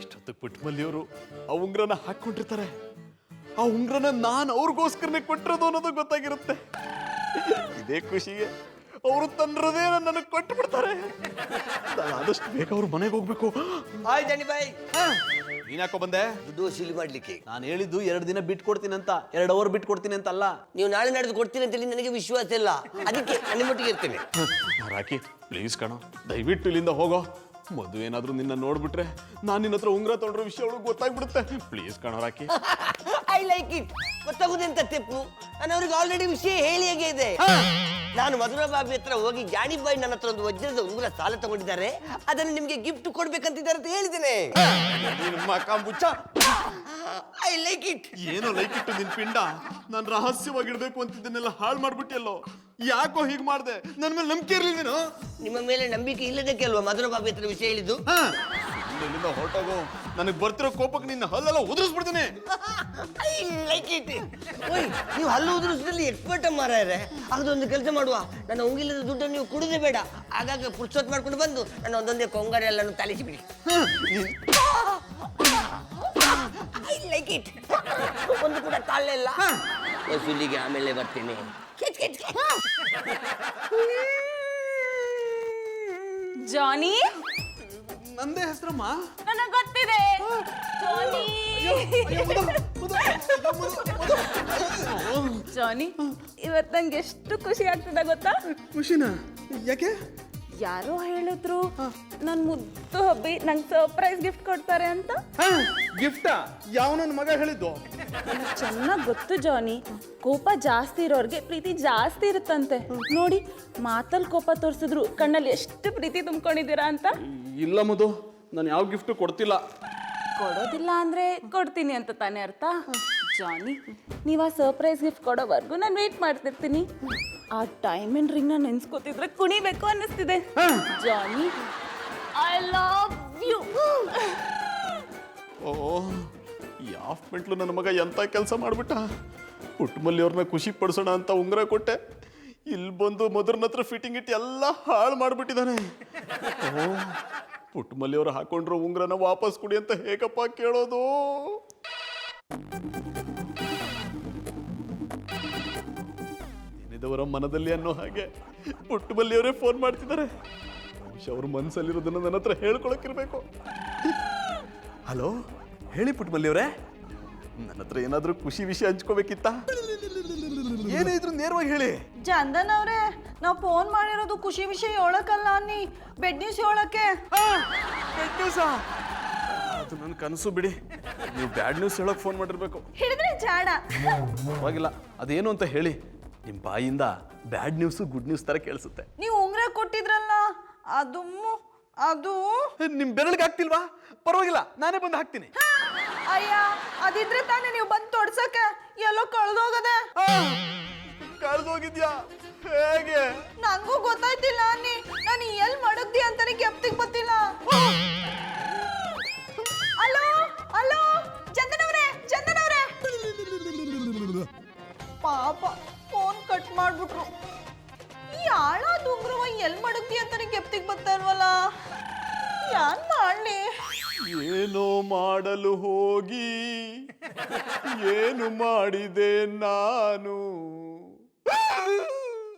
ಇಷ್ಟೊತ್ತಿಗೆ ಪುಟ್ಟಮಲ್ಲಿಯವರು ಆ ಉಂಗ್ರನ ಹಾಕೊಂಡಿರ್ತಾರೆ. ಆ ಉಂಗ್ರನ ನಾನು ಅವ್ರಿಗೋಸ್ಕರನೇ ಕೊಟ್ಟಿರೋದು ಅನ್ನೋದು ಗೊತ್ತಾಗಿರುತ್ತೆ. ಇದೇ ಖುಷಿಗೆ ಅವರು ತನ್ನ ಹೃದಯನ ನನಗೆ ಕೊಟ್ಟು ಬಿಡ್ತಾರೆ. ಆದಷ್ಟು ಬೇಗ ಅವ್ರ ಮನೆಗೆ ಹೋಗ್ಬೇಕು. ಹಾಯ್ ಜಾನಿ ಬಾಯ್. ನೀನ್ ಯಾಕೋ ಬಂದೆ? ದುಡ್ಡು ವಸೂಲಿ ಮಾಡ್ಲಿಕ್ಕೆ. ನಾನು ಹೇಳಿದ್ದು 2 ದಿನ ಬಿಟ್ಟು ಕೊಡ್ತೀನಿ ಅಂತ, 2 ಅವರ್ ಬಿಟ್ಟು ಕೊಡ್ತೀನಿ ಅಂತ ಅಲ್ಲ. ನೀವು ನಾಳೆ ನಡೆದು ಕೊಡ್ತೀನಿ ಅಂತೇಳಿ ನನಗೆ ವಿಶ್ವಾಸ ಇಲ್ಲ, ಅದಕ್ಕೆ ನನ್ನ ಮಟ್ಟಿಗೆ ಇರ್ತೇನೆ. ರಾಕಿ ಪ್ಲೀಸ್ ಕಣೋ, ದಯವಿಟ್ಟು ಇಲ್ಲಿಂದ ಹೋಗೋ. ಮದುವೆ ಏನಾದ್ರೂ ನಿನ್ನ ನೋಡ್ಬಿಟ್ರೆ ನಾನು ನಿನ್ನ ಹತ್ರ ಉಂಗ್ರ ತೊಗೊಂಡ್ರೆ ವಿಷಯ ಅವಳಿಗೆ ಗೊತ್ತಾಗ್ಬಿಡುತ್ತೆ. ಪ್ಲೀಸ್ ಕಣೋ ರಾಕಿ. I like it. ಗೊತ್ತಾಗುದೆಂತ ತೆಪ್ಪು, ನಾನು ಅವ್ರಿಗೆ ಆಲ್ರೆಡಿ ವಿಷಯ ಹೇಳಿ ಹೇಗೆ ಇದೆ. ನಾನು ಮಧುರಾ ಬಾಬಿ ಹತ್ರ ಹೋಗಿ ಜಾನಿ ಬಾಯ್ ನನ್ನ ಹತ್ರ ಒಂದು ವಜ್ರದ ಉಂಗುರ ಸಾಲ ತಗೊಂಡಿದ್ದಾರೆ, ಅದನ್ನು ನಿಮ್ಗೆ ಗಿಫ್ಟ್ ಕೊಡ್ಬೇಕಂತಿದ್ದಾರೆ ಅಂತ ಹೇಳಿದ್ದೇನೆ. I like it. ಏನೋ ಲೈಕ್ ಇಟ್ಟು ನಿನ್ ಪಿಂಡ. ನಾನು ರಹಸ್ಯವಾಗಿಡ್ಬೇಕು ಅಂತಿದ್ದನ್ನೆಲ್ಲ ಹಾಳು ಮಾಡ್ಬಿಟ್ಟಿಯಲ್ಲೋ. ಯಾಕೋ ಹೀಗೆ ಮಾಡ್ದೆ? ನನ್ನ ಮೇಲೆ ನಂಬಿಕೆ ಇರ್ಲಿಲ್ವೇನೋ? ನಿಮ್ಮ ಮೇಲೆ ನಂಬಿಕೆ ಇಲ್ಲದಕ್ಕೆ ಅಲ್ವಾ ಮಧುರಾ ಬಾಬಿ ಹತ್ರ ವಿಷಯ ಹೇಳಿದ್ದು? ಇಲ್ಲಿಂದ ಹೊರಟೋಗು. ನನಗೆ ಬರ್ತಿರೋ ಕೋಪಕ್ಕೆ ನಿನ್ನ ಹಲ್ಲೆಲ್ಲ ಉದುರಿಸ್ಬಿಡ್ತೀನಿ. I like it. ಓಯ್, ನೀವು ಹಲ್ಲು ಉದುರಿಸಿದಲ್ಲಿ ಎಕ್ಸ್ಪರ್ಟ್ ಮಾರಾಯರೆ. ಅದೊಂದು ಕೆಲಸ ಮಾಡುವ, ನನ್ನ ಉಂಗಿಲ್ಲದ ದುಡ್ಡನ್ನು ನೀವು ಕುಡಿದೇ ಬೇಡ, ಆಗಾಗ ಪುರ್ಸೊತ್ ಮಾಡ್ಕೊಂಡು ಬಂದು ನನ್ನ ಒಂದೊಂದೇ ಕೊಂಗಾರ ಎಲ್ಲನೂ ತಲಿಸಿಬಿಡಿ. I like it. ಒಂದು ಕೂಡ ತಾಳೆ ಇಲ್ಲ. ವಸೂಲಿಗೆ ಆಮೇಲೆ ಬರ್ತೀನಿ. ಜಾನಿ, ನಂದೇ ಹೆಸರಮ್ಮ. ನನಗೆ ಗೊತ್ತಿದೆ. ಜಾನಿ, ಜಾನಿ, ಇವತ್ತು ನಂಗೆ ಎಷ್ಟು ಖುಷಿ ಆಗ್ತದೆ ಗೊತ್ತಾ? ಖುಷಿನಾ? ಯಾಕೆ? ಯಾರೋ ಹೇಳಿದ್ರು ನನ್ ಮುದ್ದು ಹಬ್ಬಿ ನಂಗೆ ಸರ್ಪ್ರೈಸ್ ಗಿಫ್ಟ್ ಕೊಡ್ತಾರೆ ಅಂತ. ಗಿಫ್ಟಾ? ಯಾವ ನನ್ನ ಮಗ ಹೇಳಿದ್ದು? ಚೆನ್ನಾಗಿ ಗೊತ್ತು ಜಾನಿ, ಕೋಪ ಜಾಸ್ತಿ ಇರೋರ್ಗೆ ಪ್ರೀತಿ ಜಾಸ್ತಿ ಇರುತ್ತಂತೆ. ನೋಡಿ, ಮಾತಲ್ಲಿ ಕೋಪ ತೋರಿಸಿದ್ರು ಕಣ್ಣಲ್ಲಿ ಎಷ್ಟು ಪ್ರೀತಿ ತುಂಬ್ಕೊಂಡಿದ್ದೀರಾ ಅಂತ. ಇಲ್ಲ ಮಧು, ನಾನು ಯಾವ ಗಿಫ್ಟ್ ಕೊಡ್ತಿಲ್ಲ. ಕೊಡೋದಿಲ್ಲ ಅಂದ್ರೆ ಕೊಡ್ತೀನಿ ಅಂತ ತಾನೇ ಅರ್ಥ. ಜಾನಿ, ನೀವು ಆ ಸರ್ಪ್ರೈಸ್ ಗಿಫ್ಟ್ ಕೊಡೋವರೆಗೂ ನಾನು ವೇಟ್ ಮಾಡ್ತಿರ್ತೀನಿ. ಆ ಡೈಮಂಡ್ ರಿಂಗ್ ನ ನೆನ್ಸ್ಕೊತಿದ್ರೆ ಕುಣಿಬೇಕು ಅನ್ನಿಸ್ತಿದೆ. ಜಾನಿ, ಐ ಲವ್ ಯು. ಓ, ಯಾವ ಮೆಂಟ್ಲು ನನ್ನ ಮಗ ಎಂತ ಕೆಲಸ ಮಾಡ್ಬಿಟ್ಟ. ಪುಟ್ಟಮಲ್ಲಿ ಅವ್ರನ್ನ ಖುಷಿ ಪಡಿಸೋಣ ಅಂತ ಉಂಗ್ರ ಕೊಟ್ಟೆ, ಇಲ್ಲಿ ಬಂದು ಮಧುರನ ಹತ್ರ ಫಿಟ್ಟಿಂಗ್ ಇಟ್ಟು ಎಲ್ಲ ಹಾಳು ಮಾಡ್ಬಿಟ್ಟಿದ್ದಾನೆ. ಓ, ಪುಟ್ಟಮಲ್ಲಿ ಅವ್ರು ಹಾಕೊಂಡ್ರು ಉಂಗ್ರನ ವಾಪಸ್ ಕೊಡಿ ಅಂತ ಹೇಗಪ್ಪ ಕೇಳೋದು? ಏನಿದವರ ಮನದಲ್ಲಿ ಅನ್ನೋ ಹಾಗೆ ಪುಟ್ಟಮಲ್ಲಿ ಅವರೇ ಫೋನ್ ಮಾಡ್ತಿದ್ದಾರೆ. ಅವ್ರ ಮನಸ್ಸಲ್ಲಿರೋದನ್ನ ನನ್ನ ಹತ್ರ ಹೇಳ್ಕೊಳಕ್ಕಿರ್ಬೇಕು. ಹಲೋ, ಹೇಳಿ ಪುಟ್ಟಮಲ್ಲಿ ಅವರೇ, ನನ್ನ ಹತ್ರ ಏನಾದ್ರೂ ಖುಷಿ ವಿಷಯ ಹಂಚ್ಕೋಬೇಕಿತ್ತ? ಏನೇ ಇದ್ರು ನೇರವಾಗಿ ಹೇಳಿ. ಚಂದನ್ ಅವ್ರೆ, ನಾವು ಫೋನ್ ಮಾಡಿರೋದು ಖುಷಿ ವಿಷಯ ಹೇಳಕ್ಕಲ್ಲ ಅನ್ನಿ, ಬೆಡ್ ನ್ಯೂಸ್ ಹೇಳಕ್ಕೆ. ಬ್ಯಾಡ್ ನ್ಯೂಸಾ? ಅದು ನನ್ನ ಕನಸು ಬಿಡಿ. ನೀವು ಬ್ಯಾಡ್ ನ್ಯೂಸ್ ಹೇಳಕ್ ಫೋನ್ ಮಾಡಿರ್ಬೇಕು. ಹಿಡಿದ್ರೆ ಜಾಡ. ಪರವಾಗಿಲ್ಲ, ಅದೇನು ಅಂತ ಹೇಳಿ. ನಿಮ್ಮ ಬಾಯಿಂದ ಬ್ಯಾಡ್ ನ್ಯೂಸ್ ಗುಡ್ ನ್ಯೂಸ್ ತರ ಕೇಳಿಸುತ್ತೆ. ನೀವು ಉಂಗ್ರ ಕೊಟ್ಟಿದ್ರಲ್ಲ, ಅದು ನಿಮ್ ಬೆರಳಿಗೆ ಆಗ್ತಿಲ್ವಾ? ಪರವಾಗಿಲ್ಲ, ನಾನೇ ಬಂದು ಹಾಕ್ತೀನಿ. ಅಯ್ಯ, ಅದಿದ್ರೆ ತಾನೇ ನೀವು ಬಂದು ತೊಡ್ಸಕ್ಕೆ. ಎಲ್ಲೋ ಕಳ್ದೋಗದೆ. ಕಳ್ದೋಗಿದ್ಯಾ? ಹೇಗೆ? ನಂಗೂ ಗೊತ್ತಾಯ್ತಿಲ್ಲ ಅನ್ನಿ, ನಾನು ಎಲ್ಲಿ ಮಡಗ್ದಿ ಅಂತಾನೆ ಕೆಪ್ತಿಗೆ ಗೊತ್ತಿಲ್ಲ. ಹಲೋ ಹಲೋ, ಚಂದನ್ ಅವ್ರೆ, ಚಂದನ್ ಅವ್ರೆ. ಪಾಪ ಫೋನ್ ಕಟ್ ಮಾಡ್ಬಿಟ್ರು. ಈ ಆಳಾದ ಉಂಗ್ರವ ಎಲ್ಲಿ ಮಡಗ್ದಿ ಅಂತಾನೆ ಕೆಪ್ತಿಗೆ ಬರ್ತಾ ಇಲ್ವಲ್ಲ, ಯಾನ್ ಮಾಡ್ಲಿ? ಏನೋ ಮಾಡಲು ಹೋಗಿ ಏನು ಮಾಡಿದೆ ನಾನು?